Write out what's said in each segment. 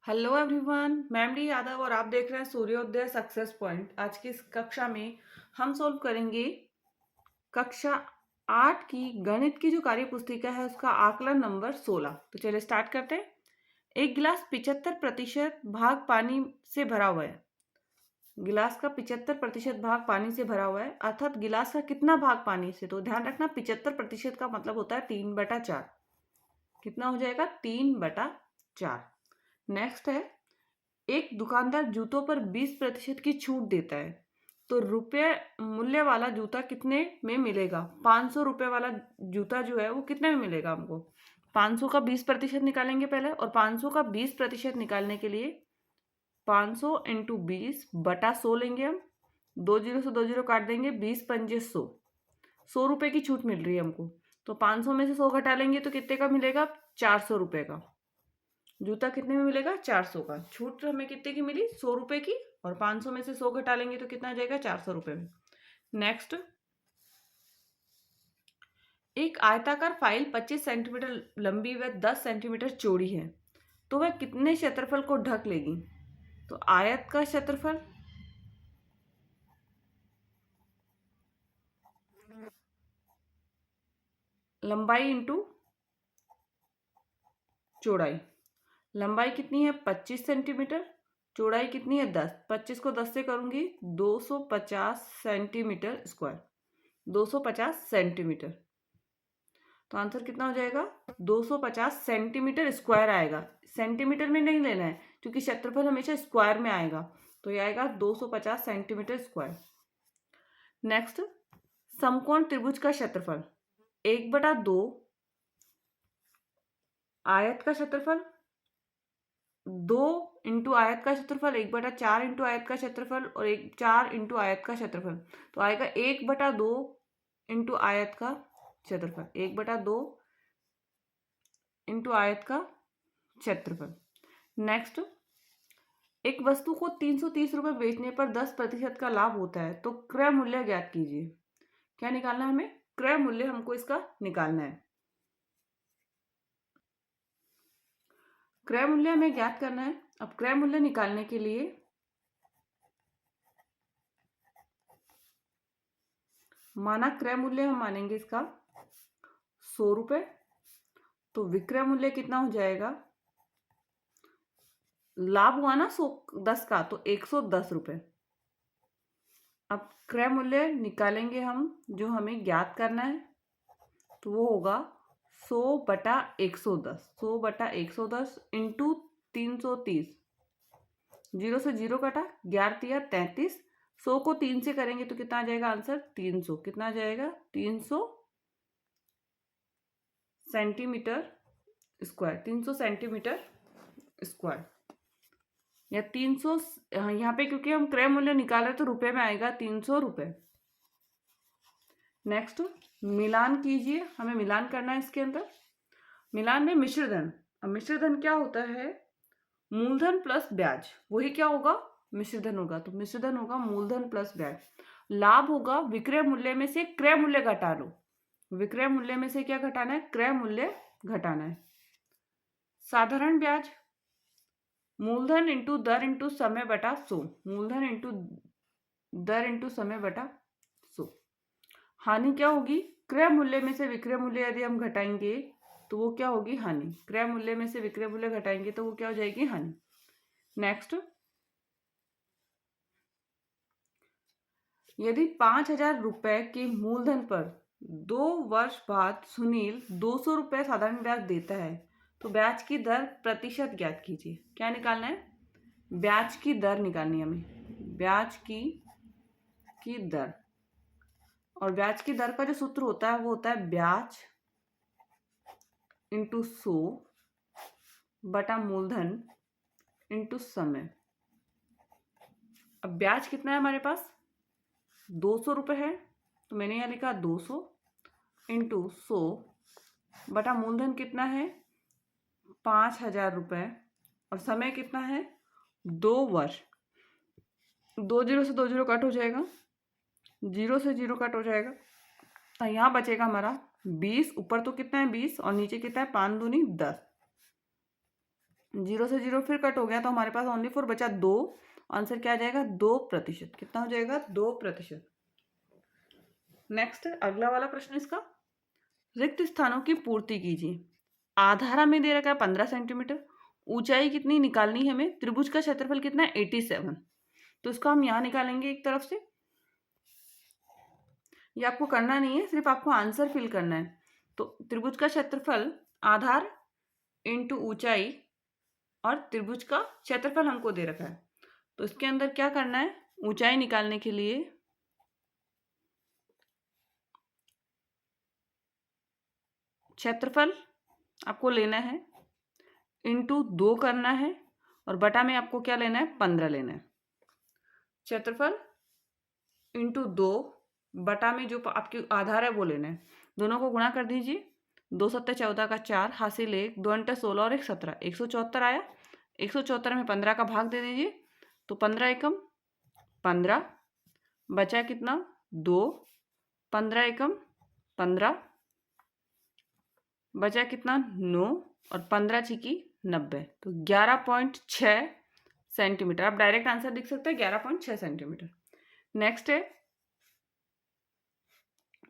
Hello everyone, मैं MD Yadav और आप देख रहे हैं सूर्योदय सक्सेस पॉइंट। आज की इस कक्षा में हम सोल्व करेंगे कक्षा 8 की गणित की जो कार्य पुस्तिका है उसका आकलन नंबर 16। तो चलिए स्टार्ट करते हैं। एक गिलास 75% भाग पानी से भरा हुआ है। गिलास का 75% भाग पानी से भरा हुआ है, अर्थात गिलास का कितना भाग पानी से। तो ध्यान रखना 75% का मतलब होता है 3/4। कितना हो जाएगा? 3/4। नेक्स्ट है, एक दुकानदार जूतों पर 20% की छूट देता है, तो रुपये मूल्य वाला जूता कितने में मिलेगा? 500 रुपये वाला जूता जो है वो कितने में मिलेगा हमको? 500 का 20% निकालेंगे पहले, और 500 का 20% निकालने के लिए 500 इंटू 20/100 लेंगे हम। 2 जीरो से 2 जीरो काट देंगे, 20×5 = 100। 100 रुपये की छूट मिल रही है हमको, तो 500 में से 100 घटा लेंगे तो कितने का मिलेगा? 400 रुपये का। जूता कितने में मिलेगा? 400 का। छूट हमें कितने की मिली? 100 रुपये की, और 500 में से 100 घटा लेंगे तो कितना आ जाएगा? 400 रुपये में। नेक्स्ट, एक आयताकार फाइल 25 सेंटीमीटर लंबी व 10 सेंटीमीटर चौड़ी है, तो वह कितने क्षेत्रफल को ढक लेगी? तो आयत का क्षेत्रफल लंबाई इंटू चौड़ाई। लंबाई कितनी है? 25 सेंटीमीटर। चौड़ाई कितनी है? 10। 25 को 10 से करूंगी, 250 सेंटीमीटर स्क्वायर। 250 सेंटीमीटर। तो आंसर कितना हो जाएगा? 250 सेंटीमीटर स्क्वायर आएगा। सेंटीमीटर में नहीं लेना है, क्योंकि क्षेत्रफल हमेशा स्क्वायर में आएगा। तो ये आएगा 250 सेंटीमीटर स्क्वायर। नेक्स्ट, समकोण त्रिभुज का क्षेत्रफल 1/2 आयत का क्षेत्रफल, 2 इंटू आयत का क्षेत्रफल, 1/4 इंटू आयत का क्षेत्रफल, और 4 इंटू आयत का क्षेत्रफल। तो आएगा 1/2 इंटू आयत का क्षेत्रफल। 1/2 इंटू आयत का क्षेत्रफल। नेक्स्ट, एक वस्तु को 330 रुपये बेचने पर 10% का लाभ होता है, तो क्रय मूल्य ज्ञात कीजिए। क्या निकालना है हमें? क्रय मूल्य हमको इसका निकालना है। क्रय मूल्य हमें ज्ञात करना है। अब क्रय मूल्य निकालने के लिए मानक क्रय मूल्य हम मानेंगे इसका 100 रुपये। तो विक्रय मूल्य कितना हो जाएगा? लाभ हुआ ना 10 का, तो 110 रुपये। अब क्रय मूल्य निकालेंगे हम, जो हमें ज्ञात करना है, तो वो होगा 100/110। 100/110 इंटू 330। 0 से 0 कटा, 11 × 33। 100 को 3 से करेंगे तो कितना आ जाएगा आंसर? 300। कितना आ जाएगा? 300 सेंटीमीटर स्क्वायर। 300 सेंटीमीटर स्क्वायर, या 300। यहाँ पे क्योंकि हम क्रय मूल्य निकाल रहे हैं तो रुपए में आएगा 300 रुपये। नेक्स्ट, मिलान कीजिए। हमें मिलान करना है इसके अंदर। मिलान में मिश्रधन। अब मिश्रधन क्या होता है? मूलधन प्लस ब्याज। वही क्या होगा? मिश्रधन होगा। तो मिश्रधन होगा मूलधन प्लस ब्याज। लाभ होगा विक्रय मूल्य में से क्रय मूल्य घटा लो। विक्रय मूल्य में से क्या घटाना है? क्रय मूल्य घटाना है। साधारण ब्याज मूलधन इंटू दर इंटू समय बटा 100। मूलधन इंटू दर इंटू समय बटा 100। हानि क्या होगी? क्रय मूल्य में से विक्रय मूल्य यदि हम घटाएंगे तो वो क्या होगी? हानि। क्रय मूल्य में से विक्रय मूल्य घटाएंगे तो वो क्या हो जाएगी? हानि। नेक्स्ट, यदि 5,000 रुपए के मूलधन पर 2 वर्ष बाद सुनील 200 रुपये साधारण ब्याज देता है, तो ब्याज की दर प्रतिशत ज्ञात कीजिए। क्या निकालना है? ब्याज की दर निकालनी है हमें। ब्याज की दर, और ब्याज की दर का जो सूत्र होता है वो होता है ब्याज इंटू 100 बटा मूलधन इंटू समय। अब ब्याज कितना है हमारे पास? 200 रुपये है, तो मैंने यहाँ लिखा 200 इंटू 100 बटा मूलधन कितना है? 5,000 रुपये, और समय कितना है? 2 वर्ष। 2 जीरो से 2 जीरो कट हो जाएगा, 0 से 0 कट हो जाएगा, तो यहाँ बचेगा हमारा 20। ऊपर तो कितना है? 20, और नीचे कितना है? 5 दूनी 10। 0 से 0 फिर कट हो गया तो हमारे पास ओनली 4 बचा 2। आंसर क्या आ जाएगा? 2%। कितना हो जाएगा? 2%। नेक्स्ट अगला वाला प्रश्न इसका, रिक्त स्थानों की पूर्ति कीजिए। आधार हमें दे रखा है 15 सेंटीमीटर, ऊंचाई कितनी निकालनी है हमें, त्रिभुज का क्षेत्रफल कितना है 87। तो इसको हम यहाँ निकालेंगे एक तरफ से। ये आपको करना नहीं है, सिर्फ आपको आंसर फिल करना है। तो त्रिभुज का क्षेत्रफल आधार इंटू ऊंचाई और त्रिभुज का क्षेत्रफल हमको दे रखा है। तो इसके अंदर क्या करना है, ऊंचाई निकालने के लिए क्षेत्रफल आपको लेना है, इंटू 2 करना है, और बटा में आपको क्या लेना है? 15 लेना है। क्षेत्रफल इंटू 2 बटा में जो आपकी आधार है वो लेना है। दोनों को गुणा कर दीजिए। 2 सत्ते 14 का 4 हासिल 1, 2 अंटे 16 और 1 17, 174 आया। 174 में 15 का भाग दे दीजिए, तो 15 एकम 15, बचा कितना? 2, 15 एकम 15, बचा कितना? 9, और 15 छिकी 90, तो 11.6 सेंटीमीटर। आप डायरेक्ट आंसर लिख सकते हैं 11.6 सेंटीमीटर। नेक्स्ट है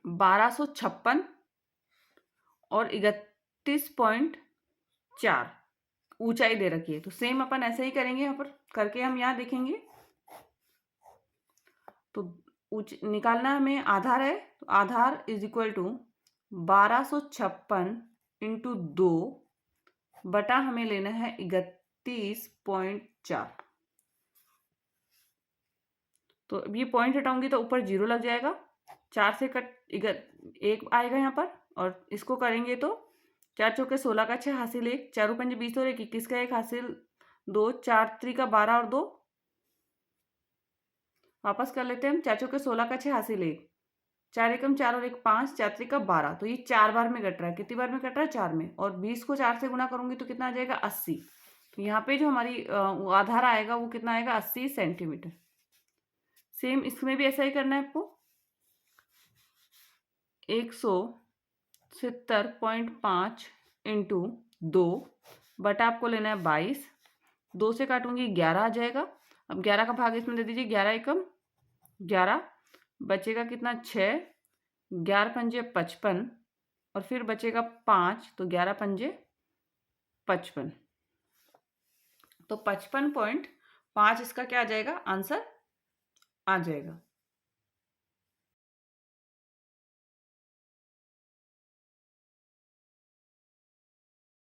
1256 और 31.4 ऊंचाई दे रखी है। तो सेम अपन ऐसे ही करेंगे, यहाँ पर करके हम यहाँ देखेंगे। तो निकालना हमें आधार है, तो आधार इज इक्वल टू 1256 इंटू 2 बटा हमें लेना है 31.4। तो ये पॉइंट हटाऊंगी तो ऊपर 0 लग जाएगा, 4 से कट 1 आएगा यहाँ पर, और इसको करेंगे तो 4 चौके 16 का 6 हासिल 1, 4 पंजे 20 और 1 21 का 1 हासिल 2, 4 3 का 12 और 2, वापस कर लेते हैं हम। 4 चौके 16 का 6 हासिल 1, 4 एकम 4 और 1 5, 4 3 का 12। तो ये 4 बार में कट रहा है। कितनी बार में कट रहा है? 4 में। और 20 को 4 से गुणा करूंगी तो कितना आ जाएगा? 80। तो यहाँ पे जो हमारी आधार आएगा वो कितना आएगा? 80 सेंटीमीटर। सेम इसमें भी ऐसा ही करना है आपको। 170.5 इंटू 2 बटा आपको लेना है 22। 2 से काटूंगी 11 आ जाएगा। अब 11 का भाग इसमें दे दीजिए, 11 एकम 11, बचेगा कितना? 6, 11 पंजे 55, और फिर बचेगा 5, तो 11 पंजे 55। तो 55.5 इसका क्या आ जाएगा? आंसर आ जाएगा।